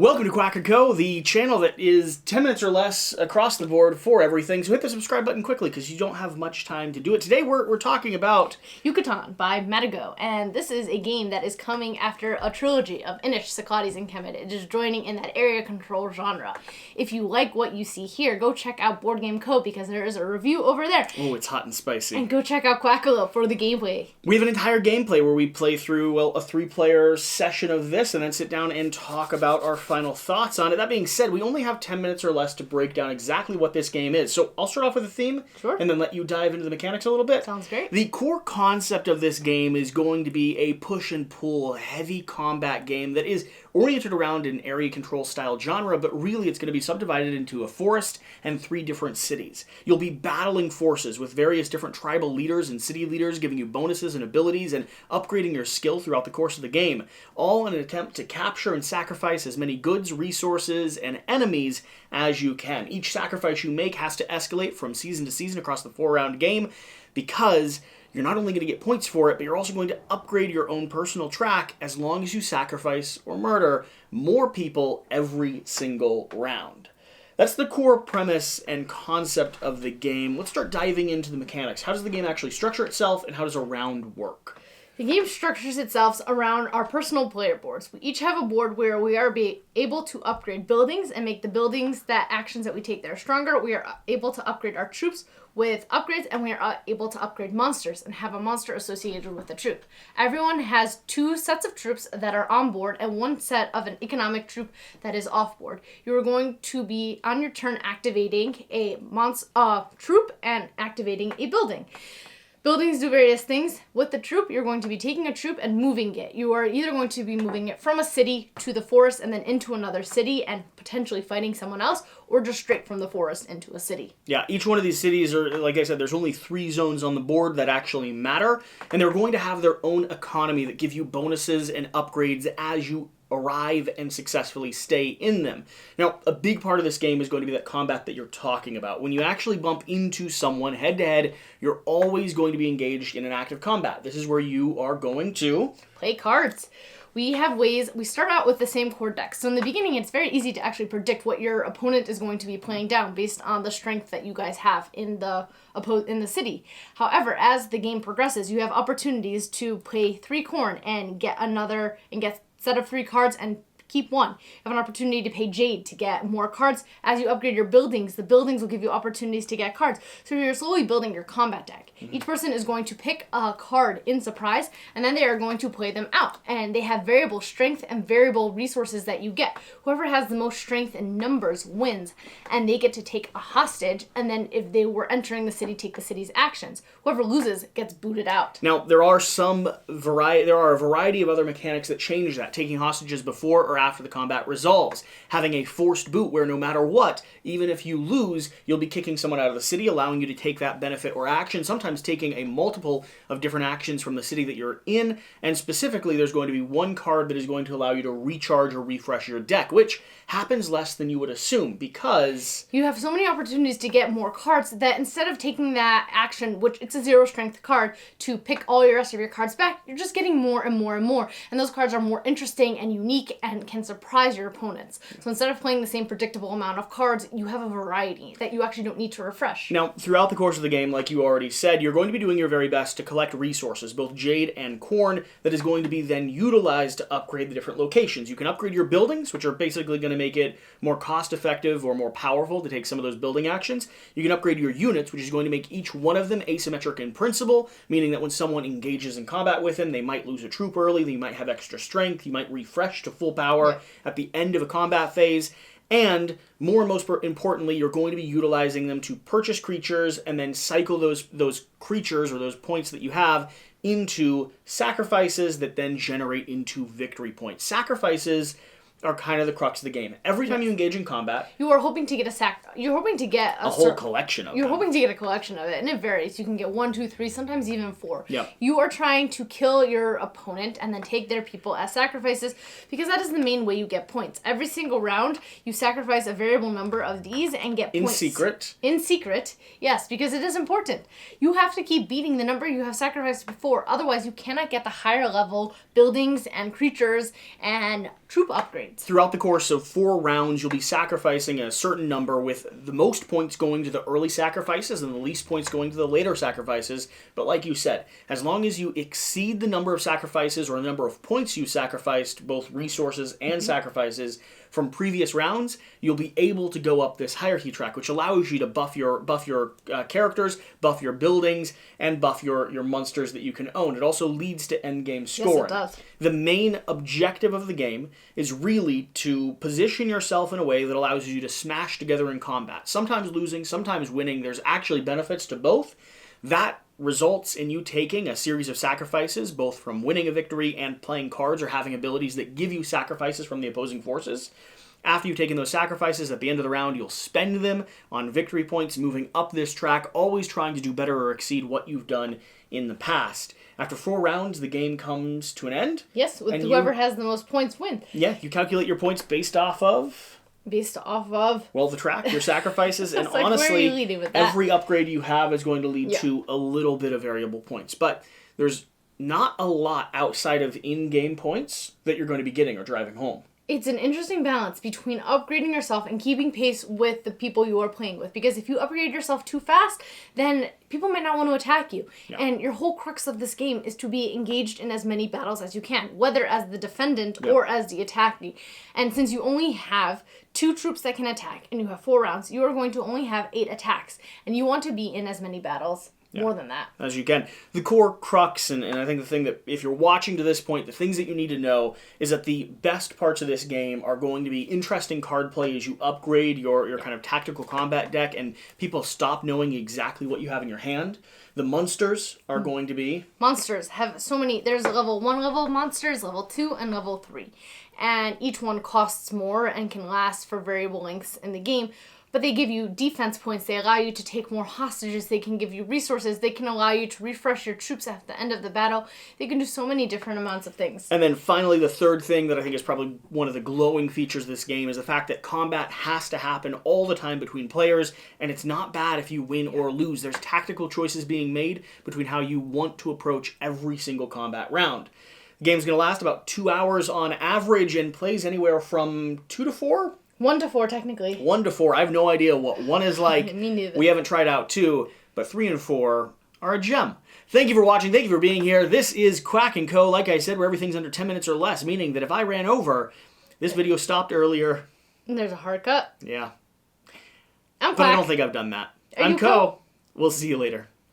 Welcome to Quack&Co, the channel that is 10 minutes or less across the board for everything. So hit the subscribe button quickly because you don't have much time to do it. Today we're talking about Yucatan by Madigo, and this is a game that is coming after a trilogy of Inish, Sakades, and Kemet. It is joining in that area control genre. If you like what you see here, go check out Board Game Co. because there is a review over there. Oh, it's hot and spicy. And go check out Quack&Co for the gameplay. We have an entire gameplay where we play through, well, a 3-player session of this and then sit down and talk about our final thoughts on it. That being said, we only have 10 minutes or less to break down exactly what this game is. So I'll start off with a theme, Sure. and then let you dive into the mechanics a little bit. Sounds great. The core concept of this game is going to be a push and pull, heavy combat game that is oriented around an area control style genre, but really it's going to be subdivided into a forest and 3 different cities. You'll be battling forces with various different tribal leaders and city leaders, giving you bonuses and abilities and upgrading your skill throughout the course of the game, all in an attempt to capture and sacrifice as many goods, resources, and enemies as you can. Each sacrifice you make has to escalate from season to season across the 4-round game because you're not only going to get points for it, but you're also going to upgrade your own personal track as long as you sacrifice or murder more people every single round. That's the core premise and concept of the game. Let's start diving into the mechanics. How does the game actually structure itself, and how does a round work? The game structures itself around our personal player boards. We each have a board where we are able to upgrade buildings and make the buildings that actions that we take there stronger. We are able to upgrade our troops with upgrades, and we are able to upgrade monsters and have a monster associated with the troop. Everyone has 2 sets of troops that are on board and 1 set of an economic troop that is off board. You are going to be, on your turn, activating a troop and activating a building. Buildings do various things. With the troop, you're going to be taking a troop and moving it. You are either going to be moving it from a city to the forest and then into another city and potentially fighting someone else, or just straight from the forest into a city. Yeah, each one of these cities are, like I said, there's only 3 zones on the board that actually matter, and they're going to have their own economy that give you bonuses and upgrades as you arrive and successfully stay in them. Now, a big part of this game is going to be that combat that you're talking about. When you actually bump into someone head-to-head, you're always going to be engaged in an active combat. This is where you are going to play cards. We have ways, we start out with the same core deck. So in the beginning, it's very easy to actually predict what your opponent is going to be playing down based on the strength that you guys have in the city. However, as the game progresses, you have opportunities to play 3 corn and get set of 3 cards and keep 1. You have an opportunity to pay Jade to get more cards. As you upgrade your buildings, the buildings will give you opportunities to get cards. So you're slowly building your combat deck. Mm-hmm. Each person is going to pick a card in surprise, and then they are going to play them out. And they have variable strength and variable resources that you get. Whoever has the most strength in numbers wins, and they get to take a hostage, and then if they were entering the city, take the city's actions. Whoever loses gets booted out. Now, there are a variety of other mechanics that change that, taking hostages before or after the combat resolves, having a forced boot where no matter what, even if you lose, you'll be kicking someone out of the city, allowing you to take that benefit or action, sometimes taking a multiple of different actions from the city that you're in, and specifically there's going to be 1 card that is going to allow you to recharge or refresh your deck, which happens less than you would assume because you have so many opportunities to get more cards that instead of taking that action, which it's a 0 strength card, to pick all your rest of your cards back, you're just getting more and more and more, and those cards are more interesting and unique and can surprise your opponents. So instead of playing the same predictable amount of cards, you have a variety that you actually don't need to refresh. Now, throughout the course of the game, like you already said, you're going to be doing your very best to collect resources, both jade and corn, that is going to be then utilized to upgrade the different locations. You can upgrade your buildings, which are basically going to make it more cost-effective or more powerful to take some of those building actions. You can upgrade your units, which is going to make each one of them asymmetric in principle, meaning that when someone engages in combat with them, they might lose a troop early, they might have extra strength, you might refresh to full power at the end of a combat phase. And most importantly, you're going to be utilizing them to purchase creatures and then cycle those creatures or those points that you have into sacrifices that then generate into victory points. Sacrifices are kind of the crux of the game. Every time you engage in combat, you are hoping to get a whole collection of You're them. hoping to get a collection of it, and it varies. You can get 1, 2, 3, sometimes even 4. Yep. You are trying to kill your opponent and then take their people as sacrifices because that is the main way you get points. Every single round, you sacrifice a variable number of these and get points. In secret, yes, because it is important. You have to keep beating the number you have sacrificed before. Otherwise, you cannot get the higher level buildings and creatures and troop upgrades. Throughout the course of 4 rounds, you'll be sacrificing a certain number, with the most points going to the early sacrifices and the least points going to the later sacrifices. But like you said, as long as you exceed the number of sacrifices or the number of points you sacrificed, both resources and sacrifices, from previous rounds, you'll be able to go up this hierarchy track, which allows you to buff your characters, buff your buildings, and buff your monsters that you can own. It also leads to endgame scoring. Yes, it does. The main objective of the game is really to position yourself in a way that allows you to smash together in combat. Sometimes losing, sometimes winning. There's actually benefits to both. That results in you taking a series of sacrifices, both from winning a victory and playing cards or having abilities that give you sacrifices from the opposing forces. After you've taken those sacrifices, at the end of the round, you'll spend them on victory points, moving up this track, always trying to do better or exceed what you've done in the past. After 4 rounds, the game comes to an end. Yes, with whoever has the most points win. Yeah, you calculate your points based off of... Well, the track, your sacrifices, and like, honestly, where are you leading with that? Every upgrade you have is going to lead to a little bit of variable points. But there's not a lot outside of in-game points that you're going to be getting or driving home. It's an interesting balance between upgrading yourself and keeping pace with the people you are playing with. Because if you upgrade yourself too fast, then people might not want to attack you. Yeah. And your whole crux of this game is to be engaged in as many battles as you can, whether as the defendant or as the attackee. And since you only have 2 troops that can attack and you have 4 rounds, you are going to only have 8 attacks. And you want to be in as many battles. More than that. As you can. The core crux, and I think the thing that, if you're watching to this point, the things that you need to know is that the best parts of this game are going to be interesting card play as you upgrade your kind of tactical combat deck and people stop knowing exactly what you have in your hand. The monsters are going to be... Monsters have so many... There's level 1 level of monsters, level 2, and level 3. And each one costs more and can last for variable lengths in the game. But they give you defense points, they allow you to take more hostages, they can give you resources, they can allow you to refresh your troops at the end of the battle. They can do so many different amounts of things. And then finally, the third thing that I think is probably one of the glowing features of this game is the fact that combat has to happen all the time between players, and it's not bad if you win or lose. There's tactical choices being made between how you want to approach every single combat round. The game's going to last about 2 hours on average and plays anywhere from 2 to 4? 1 to 4, technically. 1 to 4. I have no idea what 1 is like. Me neither. We haven't tried out 2, but 3 and 4 are a gem. Thank you for watching. Thank you for being here. This is Quack&Co, like I said, where everything's under 10 minutes or less, meaning that if I ran over, this video stopped earlier. And there's a hard cut. Yeah. I'm But I Quack. don't think I've done that. Are I'm you Co. We'll see you later.